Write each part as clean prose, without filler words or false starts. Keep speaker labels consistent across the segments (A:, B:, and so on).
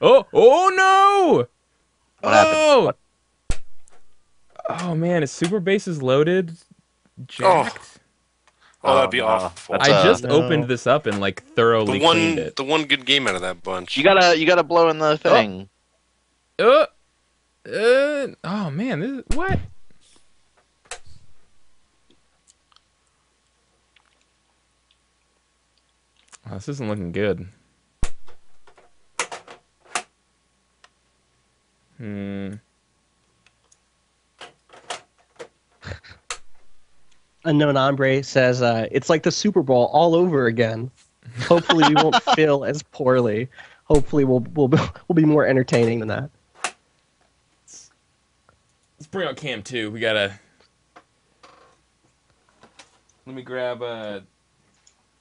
A: Oh no!
B: What happened?
A: Oh man, is super bases loaded? Jacked?
C: Oh, that'd be
B: no.
C: awful.
A: I just
D: No.
A: opened this up and like thoroughly cleaned it.
C: The one good game out of that bunch.
B: You gotta blow in the thing.
A: Oh man, this is what? Oh, this isn't looking good.
D: Unknown Hombre says it's like the Super Bowl all over again. Hopefully we won't fail as poorly. Hopefully we'll be more entertaining than that.
A: Let's bring out Cam 2. We gotta. Let me grab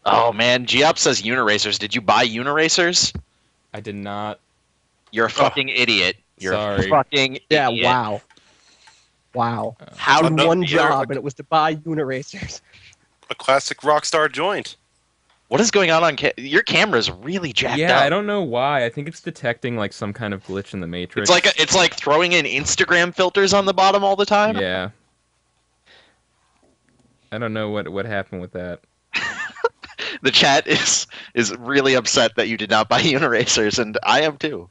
B: Oh man, G-Up says Uniracers. Did you buy Uniracers?
A: I did not.
B: You're a fucking idiot. You're
A: Sorry.
B: a fucking
D: Yeah,
B: idiot.
D: wow.
B: How
D: Had
B: did
D: one job, and it was to buy Uniracers.
C: A classic Rockstar joint.
B: What is going on your camera's really jacked
A: Yeah,
B: up.
A: I don't know why. I think it's detecting like some kind of glitch in the matrix.
B: It's like throwing in Instagram filters on the bottom all the time.
A: Yeah. I don't know what happened with that.
B: The chat is really upset that you did not buy Uniracers, and I am too.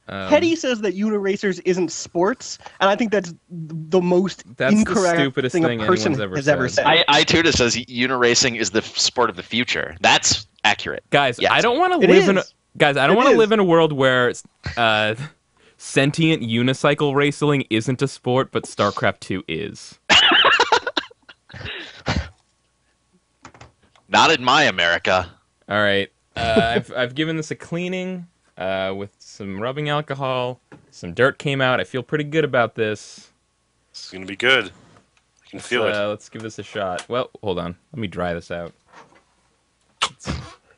D: Hetty says that Uniracers isn't sports, and I think that's the most
A: That's the
D: incorrect
A: stupidest
D: thing
A: thing
D: a person
A: anyone's ever
D: has ever
A: said.
D: said.
B: I says Uniracing is the sport of the future. That's accurate.
A: Guys,
B: Yes.
A: I don't want to
D: It
A: live in a,
D: is.
A: guys, I don't
D: It
A: want to
D: is.
A: live in a world where sentient unicycle racing isn't a sport, but StarCraft 2 is.
B: Not in my America.
A: All right. I've given this a cleaning with some rubbing alcohol. Some dirt came out. I feel pretty good about this.
C: It's gonna be good. I can feel it.
A: Let's give this a shot. Well, hold on. Let me dry this out.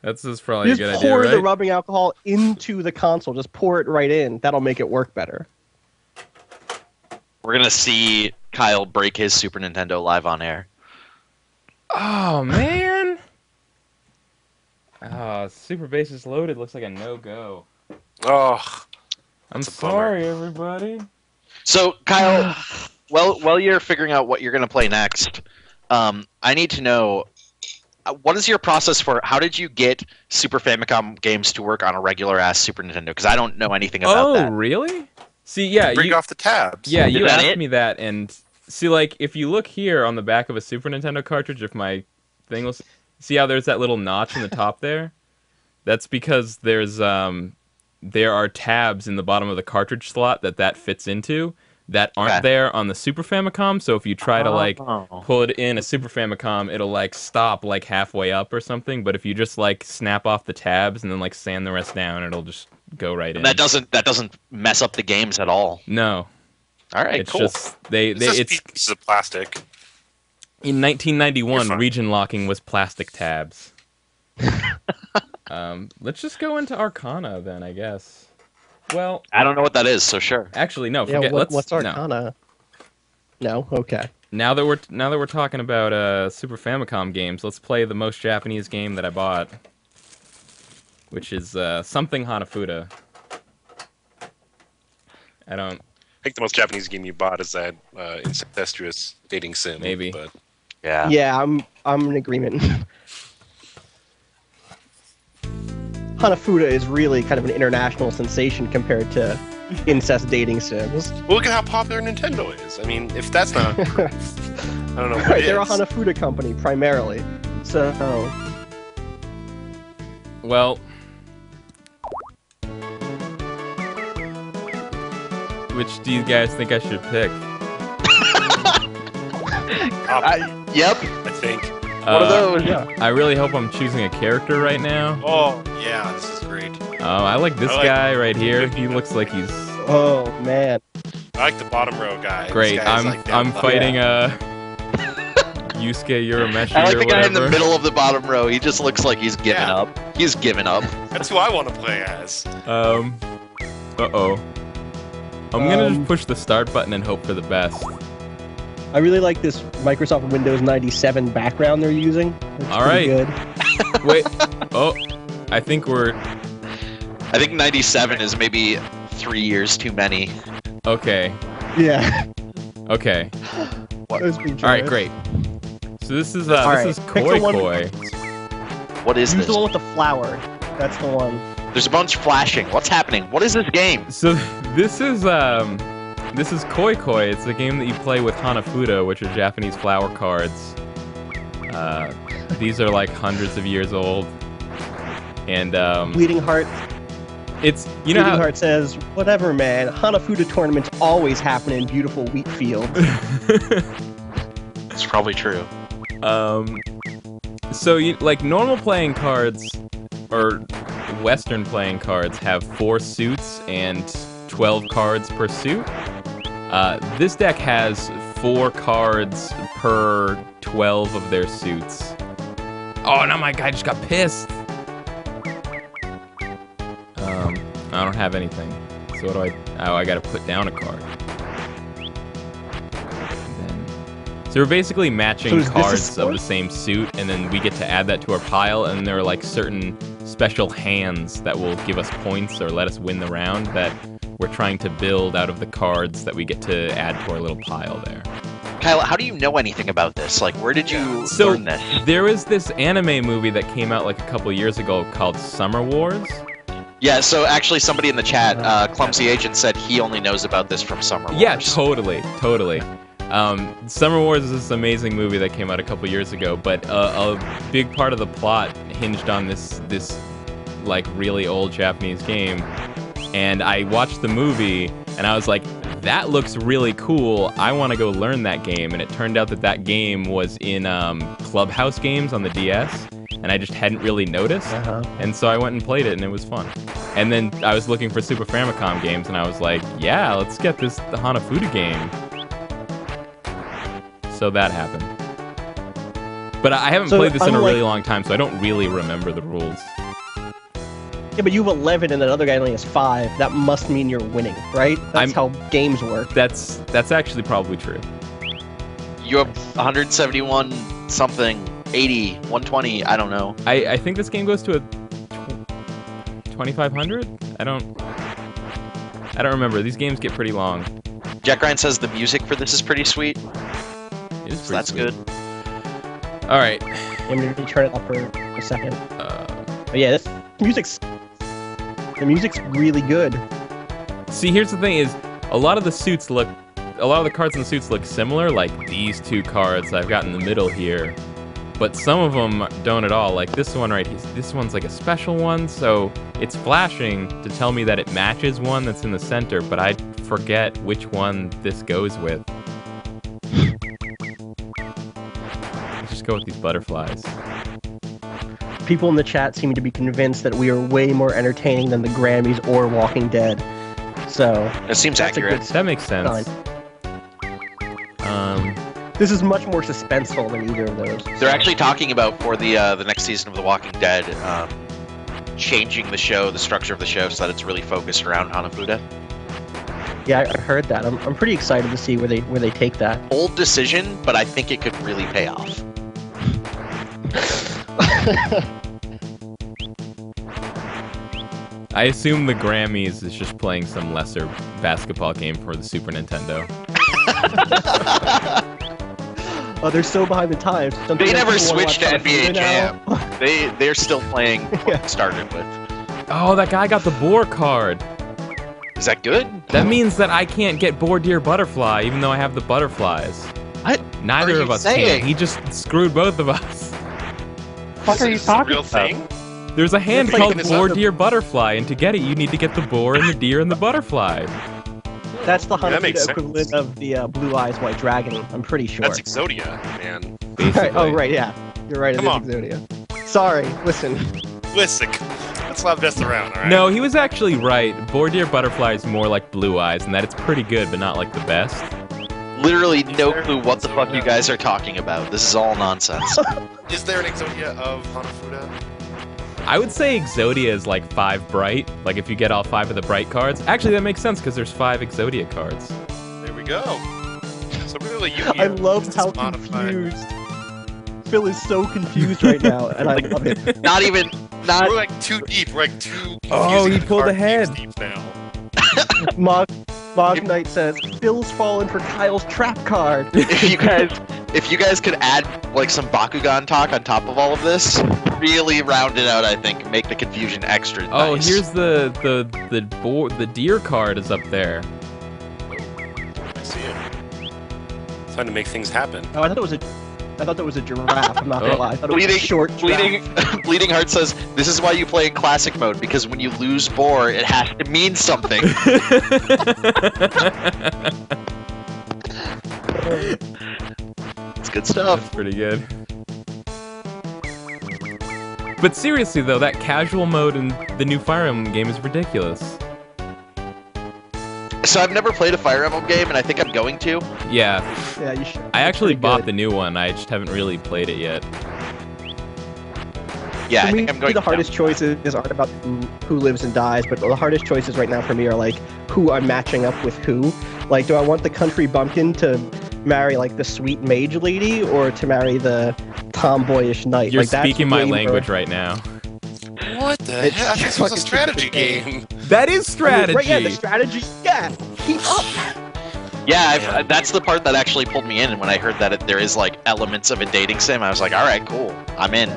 A: That's probably
D: Just
A: a good idea,
D: pour the
A: right?
D: rubbing alcohol into the console. Just pour it right in. That'll make it work better.
B: We're gonna see Kyle break his Super Nintendo live on air.
A: Oh man. Super bases loaded looks like a no-go.
C: Oh,
A: I'm
C: That's a bummer.
A: sorry, everybody.
B: So Kyle, while you're figuring out what you're gonna play next, I need to know what is your process for how did you get Super Famicom games to work on a regular ass Super Nintendo? Because I don't know anything about that.
A: Really? See, yeah,
C: break off the tabs.
A: yeah,
B: Is
A: you
B: that
A: asked
B: it?
A: me that, and see, like, if you look here on the back of a Super Nintendo cartridge, if my thing was, see how there's that little notch in the top there? That's because there are tabs in the bottom of the cartridge slot that fits into that aren't
B: Okay.
A: there on the Super Famicom. So if you try to like
B: Oh.
A: pull it in a Super Famicom, it'll like stop like halfway up or something. But if you just like snap off the tabs and then like sand the rest down, it'll just go right in.
B: That doesn't mess up the games at all.
A: No,
B: All right,
A: it's
B: cool.
A: just
C: It's just
A: it's
C: pieces of plastic.
A: in 1991
C: You're fine.
A: region locking was plastic tabs. Let's just go into Arcana then, I guess. Well,
B: I don't know what that is, so sure.
A: actually, no.
D: Yeah,
A: Forget.
D: what's
A: no.
D: Arcana? No, okay.
A: Now that we're talking about Super Famicom games, let's play the most Japanese game that I bought, which is something Hanafuda.
C: I think the most Japanese game you bought is that incestuous dating sim.
A: Maybe.
C: But
B: Yeah.
D: Yeah, I'm in agreement. Hanafuda is really kind of an international sensation compared to incest dating sims.
C: well, look at how popular Nintendo is. I mean, if that's not proof, I don't know what
D: Right,
C: is.
D: they're a Hanafuda company primarily. So,
A: Well, which do you guys think I should pick?
B: Yep.
C: I think.
B: What are those?
D: yeah.
A: I really hope I'm choosing a character right now.
C: Oh, yeah, this is great.
A: I like this
C: I like-
A: guy right here. He looks like he's
D: Oh man.
C: I like the bottom row guy. This
A: great.
C: guy's, like, down
A: I'm
C: low.
A: fighting Yusuke Urameshi
B: I like
A: or
B: the guy in the
A: whatever.
B: middle of the bottom row. He just looks like he's giving
C: Yeah.
B: up. He's giving up.
C: That's who I want to play as.
A: Uh-oh. I'm gonna just push the start button and hope for the best.
D: I really like this Microsoft Windows 97 background they're using. It's
A: All
D: pretty
A: right.
D: Good.
A: Wait. Oh, I think we're
B: I think 97 is maybe 3 years too many.
A: Okay.
D: Yeah.
A: Okay.
D: That was being
A: All right,
D: generous.
A: great. So this is
D: Alright,
A: this is
D: pick the
A: Koi
D: one-
A: Koi.
B: What is
D: Use
B: this?
D: the one with the flower. That's the one.
B: There's a bunch flashing. What's happening? What is this game?
A: So this is Koi Koi. It's a game that you play with Hanafuda, which are Japanese flower cards. These are like hundreds of years old, and
D: Bleeding Heart.
A: it's you
D: Bleeding
A: know how,
D: Heart says, "Whatever, man. Hanafuda tournaments always happen in beautiful wheat fields."
B: It's probably true.
A: So like normal playing cards or Western playing cards have 4 suits and 12 cards per suit. This deck has 4 cards per 12 of their suits. Oh no, my guy just got pissed. I don't have anything. So what do I? Oh, I gotta put down a card. So we're basically matching
D: So is this a
A: cards of
D: sport?
A: the same suit, and then we get to add that to our pile, and there are like certain special hands that will give us points or let us win the round that we're trying to build out of the cards that we get to add to our little pile there.
B: Kyle, how do you know anything about this? Like, where did you
A: So
B: learn this?
A: there was this anime movie that came out like a couple years ago called Summer Wars.
B: Yeah, so actually somebody in the chat, Clumsy Agent, said he only knows about this from Summer Wars.
A: Yeah, totally. Summer Wars is this amazing movie that came out a couple years ago, but a big part of the plot hinged on this like really old Japanese game. And I watched the movie, and I was like, that looks really cool. I want to go learn that game. And it turned out that game was in Clubhouse games on the DS, and I just hadn't really noticed. And so I went and played it, and it was fun. And then I was looking for Super Famicom games, and I was like, yeah, let's get the Hanafuda game. So that happened. But I haven't
D: So
A: played this in a
D: unlike-
A: really long time, so I don't really remember the rules.
D: Yeah, but you have 11 and the other guy only has 5. That must mean you're winning, right? That's how games work.
A: That's actually probably true.
B: You have 171 something, 80, 120, I don't know.
A: I think this game goes to a 2500. I don't remember. These games get pretty long.
B: Jack Ryan says the music for this is pretty sweet.
A: It is
B: So
A: pretty
B: that's
A: sweet.
B: good.
A: All right.
D: I'm going to turn it up for a second. But yeah, the music's really good.
A: See, here's the thing: is a lot of the cards in the suits look similar. Like these 2 cards I've got in the middle here, but some of them don't at all. Like this one right here. This one's like a special one, so it's flashing to tell me that it matches one that's in the center, but I forget which one this goes with. Let's just go with these butterflies.
D: People in the chat seem to be convinced that we are way more entertaining than the Grammys or Walking Dead. So
B: It seems
D: that's a
B: accurate.
D: good
A: That makes sense.
D: sign. This is much more suspenseful than either of those.
B: They're actually talking about for the next season of The Walking Dead, changing the show, the structure of the show, so that it's really focused around Hanafuda.
D: Yeah, I heard that. I'm pretty excited to see where they take that.
B: Bold decision, but I think it could really pay off.
A: I assume the Grammys is just playing some lesser basketball game for the Super Nintendo.
D: Oh, they're so behind the times. Don't
B: They
D: think
B: never
D: people wanna
B: switched to
D: watch
B: NBA
D: Hanafuda now?
B: Jam. They're still playing what
D: Yeah.
B: it started with.
A: Oh, that guy got the boar card.
B: Is that good?
A: That means that I can't get Boar Deer Butterfly, even though I have the butterflies.
B: What
A: Neither
B: are
A: of
B: you
A: us
B: saying?
A: can. He just screwed both of us.
D: Fuck are you
C: Is this a
D: talking
C: real
D: about?
C: thing?
A: There's a hand
C: making
A: called
C: this
A: Boar
C: up.
A: Deer Butterfly, and to get it, you need to get the boar and the deer and the butterfly.
D: That's the
C: Yeah, that makes
D: Hanafuda
C: sense.
D: equivalent of the Blue Eyes White Dragon. I'm pretty sure.
C: That's Exodia, man.
A: Basically.
D: Right, oh right, yeah. You're right. It
C: Come
D: is Exodia. Sorry. Listen.
C: Listen, let's not mess around, all right?
A: No, he was actually right. Boar Deer Butterfly is more like Blue Eyes, and that it's pretty good, but not like the best.
B: Literally no clue what the fuck you guys are talking about. This is all nonsense.
C: Is there an Exodia of Hanafuda?
A: I would say Exodia is like 5 bright. Like if you get all 5 of the bright cards. Actually, that makes sense because there's 5 Exodia cards.
C: There we go. So really, you.
D: I love how confused. Phil is so confused right now, and I love it.
B: Not even not.
C: We're like too deep. We're like too.
A: Oh, he
C: confusing
A: pulled
C: card
A: ahead.
C: games deep now.
D: Mog Knight says Phil's fallen for Kyle's trap card.
B: If you guys could add like some Bakugan talk on top of all of this, really round it out. I think make the confusion extra.
A: Oh,
B: nice.
A: here's the deer card is up there.
C: I see it. It's time to make things happen.
D: Oh, I thought that was a giraffe. I'm not gonna lie. I thought it was a
B: Bleeding,
D: short giraffe.
B: Bleeding Heart says this is why you play in classic mode because when you lose boar, it has to mean something. It's good stuff.
A: That's pretty good. But seriously though, that casual mode in the new Fire Emblem game is ridiculous.
B: So I've never played a Fire Emblem game, and I think I'm going to.
A: Yeah,
D: Yeah, you should.
A: I actually
D: Pretty
A: bought
D: good.
A: the new one. I just haven't really played it yet.
B: Yeah,
D: For
B: I
D: me,
B: think I'm going.
D: the hardest choices aren't about who lives and dies, but the hardest choices right now for me are like who I'm matching up with who. Like, do I want the country bumpkin to marry like the sweet mage lady, or to marry the tomboyish knight?
A: You're
D: like, that's
A: speaking my
D: way more-
A: language right now.
C: What the
D: It's
C: hell? I think this was a
D: fucking
C: strategy
D: stupid
C: game.
A: That is strategy.
D: Right, yeah, the strategy. Yeah, keep up.
B: Yeah, that's the part that actually pulled me in. And when I heard that there is like elements of a dating sim, I was like, all right, cool, I'm in.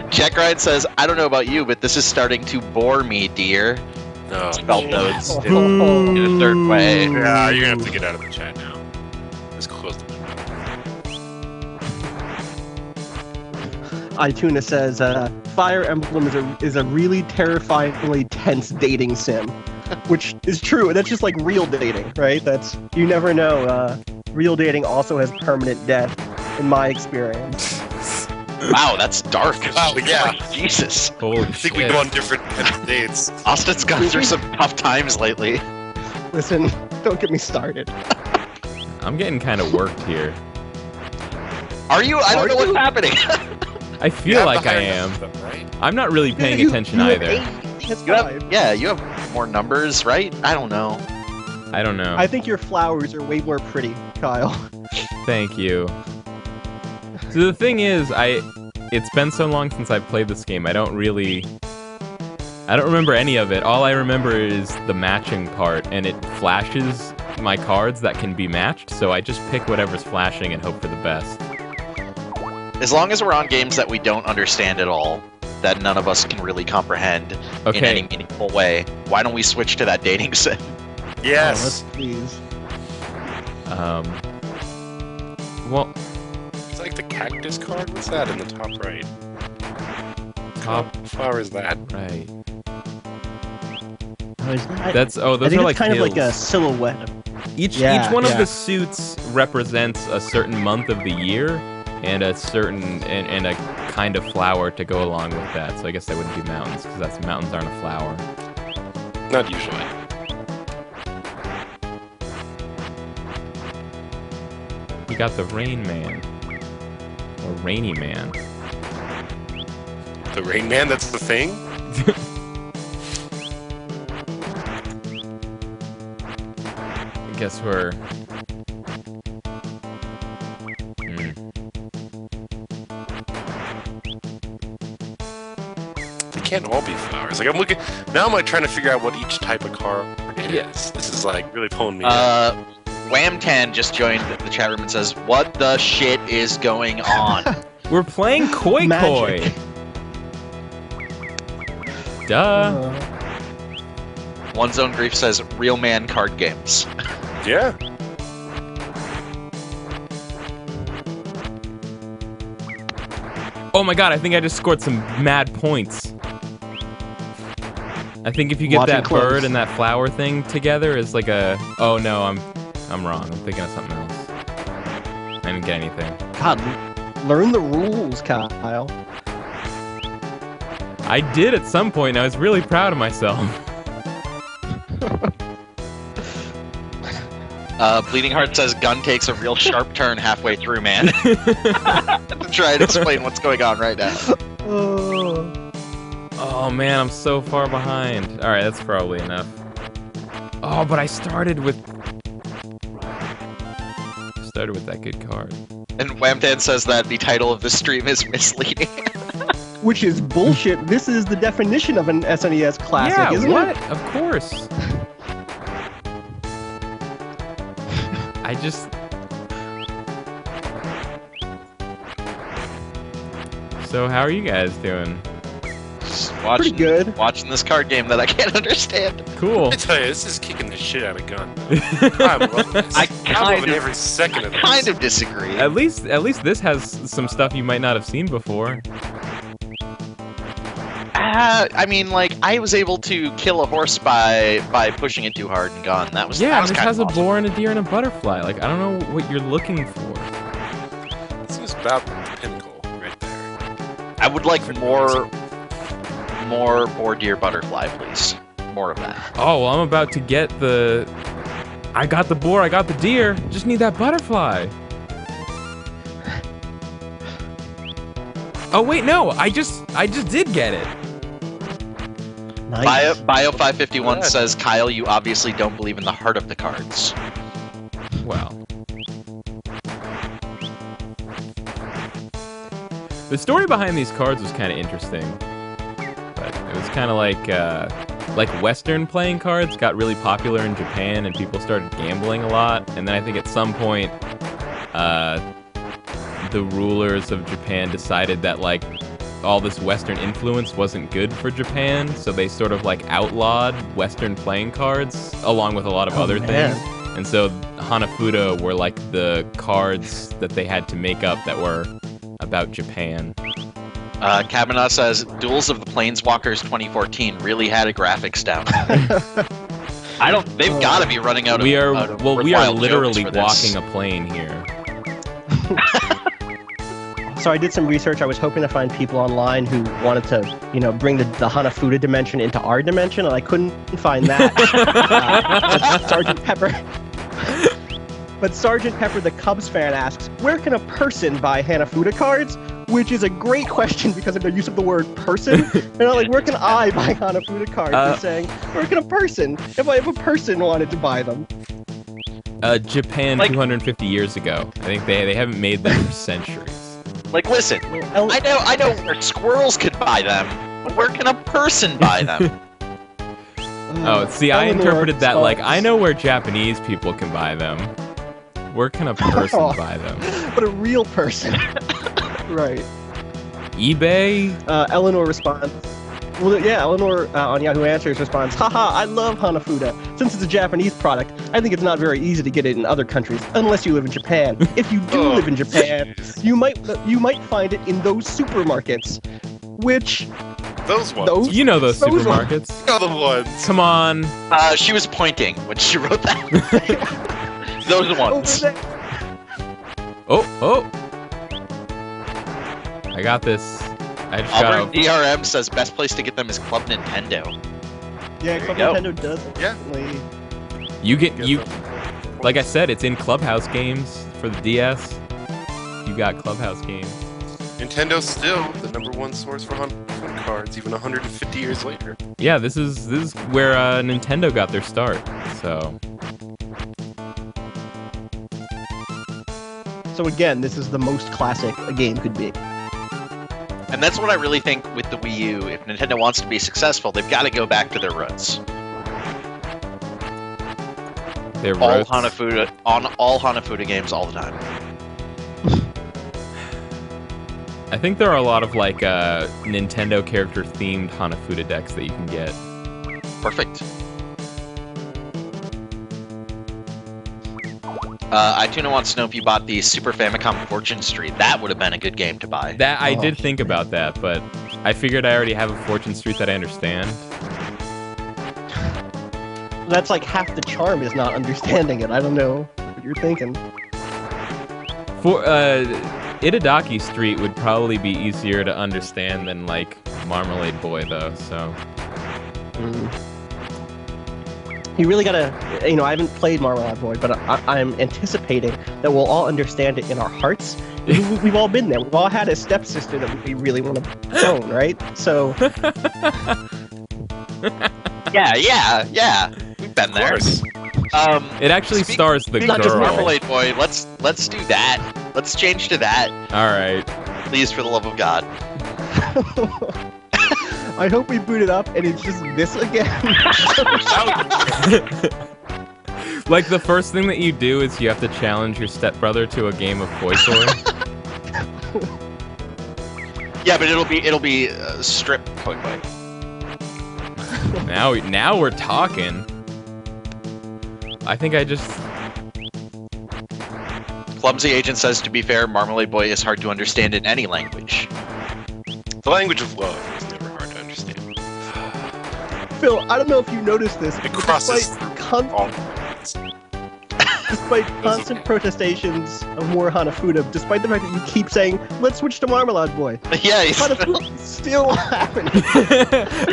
B: Jack Ryan says, I don't know about you, but this is starting to bore me, dear.
C: No.
B: Spell notes
D: Oh.
B: in a third way.
C: Yeah, you're gonna have to get out of the chat now. It's close to my mouth.
D: Ituna says, Fire Emblem is a really terrifyingly tense dating sim, which is true. That's just like real dating, right? You never know. Real dating also has permanent death, in my experience.
B: Wow, that's dark.
C: Wow, yeah.
B: Jesus.
A: Holy
C: I think we
A: shit.
C: go on different dates.
B: Austin's gone through some tough times lately.
D: Listen, don't get me started.
A: I'm getting kind of worked here.
B: Are you? I don't know what's happening.
A: I feel like I am.
C: Stuff, right?
A: I'm not really paying
D: You-
A: attention
D: you have
A: either.
D: 8, that's
B: You have,
D: 5.
B: yeah, you have more numbers, right? I don't know.
A: I don't know.
D: I think your flowers are way more pretty, Kyle.
A: Thank you. So the thing is, it's been so long since I've played this game. I don't remember any of it. All I remember is the matching part, and it flashes my cards that can be matched, so I just pick whatever's flashing and hope for the best.
B: As long as we're on games that we don't understand at all, that none of us can really comprehend in
A: Okay.
B: any meaningful way, why don't we switch to that dating sim?
C: Yes.
D: Oh, please.
A: Well,
C: It's like the cactus card. What's that in the top right?
A: top
C: What flower is that?
A: right.
D: Oh, is that-
A: Those
D: I think
A: are
D: it's
A: like
D: kind of like a
A: hills.
D: silhouette.
A: Each
D: Yeah,
A: one of
D: yeah.
A: the suits represents a certain month of the year and a certain and a kind of flower to go along with that. So I guess that wouldn't be mountains because mountains aren't a flower.
C: Not usually.
A: You got the Rain Man or Rainy Man.
C: The Rain Man, that's the thing?
A: I guess we're. Hmm.
C: They can't all be flowers. Like I'm looking now. I'm like trying to figure out what each type of card it is. This is like really pulling me in.
B: Whamtan just joined the chat room and says, "What the shit is going on?"
A: We're playing Koi Koi.
D: Magic.
A: Duh.
B: One Zone Grief says, "Real man card games."
C: Yeah.
A: Oh my god! I think I just scored some mad points. I think if you get
D: Watching
A: that
D: close.
A: bird and that flower thing together is like a. Oh no, I'm wrong. I'm thinking of something else. I didn't get anything.
D: God, learn the rules, Kyle.
A: I did at some point. And I was really proud of myself.
B: Bleeding Heart says, "Gun takes a real sharp turn halfway through, man." To try and explain what's going on right now.
D: Oh.
A: Oh man, I'm so far behind. All right, that's probably enough. Oh, but I started with that good card.
B: And Whamtan says that the title of the stream is misleading.
D: which is bullshit. This is the definition of an SNES classic,
A: Yeah,
D: isn't
A: what?
D: it?
A: Of course. I just... So how are you guys doing?
B: Just
D: Pretty
B: watching,
D: good.
B: watching this card game that I can't understand.
A: Cool.
C: I tell you, this is kicking the shit out of gun. I'm loving this.
B: I
C: I'm
B: kind
C: loving
B: of-
C: every second of this.
B: Kind of disagree.
A: At least this has some stuff you might not have seen before.
B: I mean, like, I was able to kill a horse by pushing it too hard and gone. That was
A: Yeah,
B: that was
A: this
B: kind
A: has
B: of
A: a
B: awesome.
A: boar and a deer and a butterfly. Like, I don't know what you're looking for.
C: This is about the pinnacle right there.
B: I would like more boar, deer, butterfly, please. More of that.
A: Oh, well, I'm about to get the... I got the boar, I got the deer. Just need that butterfly. Oh, wait, no. I just did get it.
D: Nice.
B: Bio 551
C: Good.
B: says, Kyle, you obviously don't believe in the heart of the cards.
A: Well. The story behind these cards was kind of interesting. But it was kind of like Western playing cards got really popular in Japan and people started gambling a lot. And then I think at some point, the rulers of Japan decided that like all this Western influence wasn't good for Japan, so they sort of like outlawed Western playing cards along with a lot of other
D: man.
A: things. And so Hanafuda were like the cards that they had to make up that were about Japan.
B: Kavanaugh says, Duels of the Planeswalkers 2014 really had a graphics down. They've got to be running out of
A: We are
B: worthwhile
A: literally
B: jokes for this.
A: walking a plane here.
D: So I did some research. I was hoping to find people online who wanted to, bring the Hanafuda dimension into our dimension, and I couldn't find that. But Sergeant Pepper. But Sergeant Pepper, the Cubs fan, asks, where can a person buy Hanafuda cards? Which is a great question because of their use of the word person. They're not like, where can I buy Hanafuda cards? They're saying, where can a person, if a person wanted to buy them?
A: Japan
B: Like-
A: 250 years ago. I think they haven't made them for centuries.
B: Like, listen, I know where squirrels could buy them, but where can a person buy them?
A: Oh, see, I
D: Eleanor
A: interpreted that like,
D: responds,
A: I know where Japanese people can buy them. Where can a person buy them?
D: But a real person. Right.
A: eBay?
D: Eleanor responds. Well, yeah, Eleanor on Yahoo Answers responds, haha, I love Hanafuda. Since it's a Japanese product, I think it's not very easy to get it in other countries, unless you live in Japan. If you do live in Japan,
C: jeez.
D: you might find it in those supermarkets. Which,
C: Those ones.
D: those?
A: You know those
D: Those ones.
A: supermarkets.
C: The other ones.
A: Come on.
B: She was pointing when she wrote that. Those ones.
A: Oh. I got this. I just
B: Auburn
A: got
B: DRM says best place to get them is Club Nintendo.
D: Yeah,
B: There
D: Club
B: you go.
D: Nintendo does
C: Yeah.
D: definitely.
A: you like I said, it's in Clubhouse games for the DS. You got Clubhouse games.
C: Nintendo's still the #1 source for fun cards, even 150 years later.
A: Yeah, this is where Nintendo got their start. So
D: So again, this is the most classic a game could be.
B: And that's what I really think with the Wii U. If Nintendo wants to be successful, they've got to go back to their roots.
A: their
B: All
A: roots.
B: Hanafuda on all Hanafuda games all the time.
A: I think there are a lot of like Nintendo character themed Hanafuda decks that you can get.
B: Perfect. Ituna wants to know if you bought the Super Famicom Fortune Street. That would have been a good game to buy.
A: That I
D: Oh.
A: did think about that, but I figured I already have a Fortune Street that I understand.
D: That's like half the charm is not understanding it. I don't know what you're thinking.
A: For Itadaki Street would probably be easier to understand than like Marmalade Boy though, so
D: You really gotta, I haven't played Marmalade Boy, but I'm anticipating that we'll all understand it in our hearts. We've all been there. We've all had a stepsister that we really want to own, right? So,
B: Yeah. We've been
C: Of
B: there.
C: course.
A: it actually
B: Speak-
A: stars the
B: Not just
A: girl.
B: Marmalade Boy. Let's do that. Let's change to that,
A: All right.
B: please, for the love of God.
D: I hope we boot it up and it's just this again.
A: Like the first thing that you do is you have to challenge your stepbrother to a game of Koi Sword.
B: Yeah, but it'll be strip Koi.
A: Now we're talking. I think I just.
B: Clumsy Agent says, to be fair, Marmalade Boy is hard to understand in any language.
C: The language of love is never hard to understand.
D: Phil, I don't know if you noticed this,
C: It
D: but
C: crosses
D: despite
C: all.
D: despite constant protestations of more Hanafuda, despite the fact that you keep saying, let's switch to Marmalade Boy,
B: Yeah, he's,
D: Hanafuda is still happening.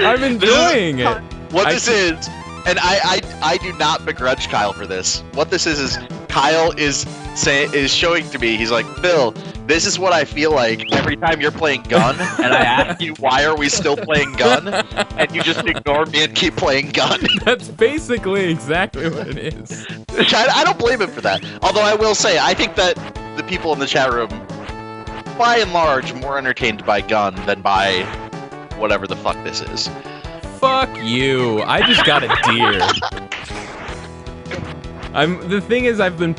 A: I'm enjoying it.
B: what this is, and I do not begrudge Kyle for this. What this is Kyle is showing to me. He's like, Phil, this is what I feel like every time you're playing Gun, and I ask you, why are we still playing Gun? And you just ignore me and keep playing Gun.
A: That's basically exactly what it is.
B: I don't blame him for that. Although I will say, I think that the people in the chat room, by and large, more entertained by Gun than by whatever the fuck this is.
A: Fuck you. I just got a deer. The thing is, I've been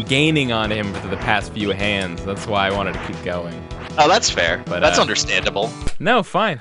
A: gaining on him for the past few hands. That's why I wanted to keep going.
B: Oh, that's fair.
A: But,
B: that's understandable.
A: No, fine.